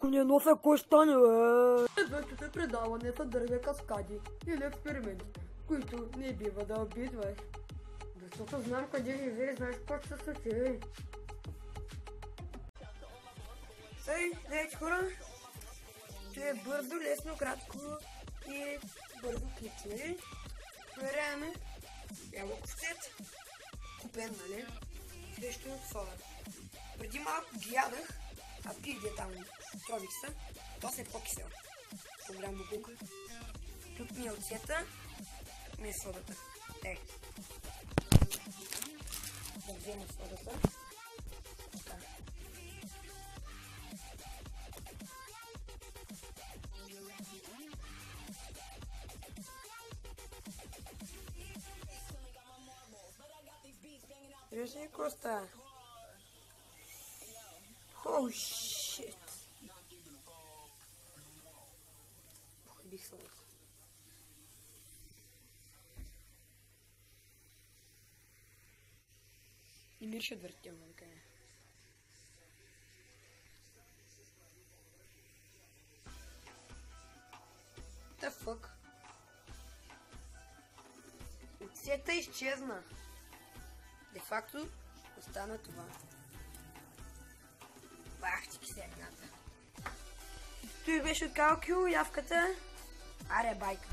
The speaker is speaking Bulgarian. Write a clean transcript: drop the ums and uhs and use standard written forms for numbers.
Ако не нося, кой стане, бе? Следващото предаване съдържа каскади или експерименти, които не бива да опитваш. Защото знам къде живее, знаеш какво ще се случи. Здравейте хора! Това е бързо, лесно, кратко и бързо клипче. Проверяваме ябълковцет, купен, нали? Срещу сода. Преди малко ги ядах, а пих ги там, трових се, то се е по-кисело. По-голям букук. Тук ми е оцета, тук ми е содата. Да взема содата. Така. Виж ли какво става? Оу, шит! Похабих сладата. И мирише отвратително, така е. The fuck? Оцета изчезна. Де факто остана това. Бах ти киселината. Той беше от Калкио, явката. Аре, байка.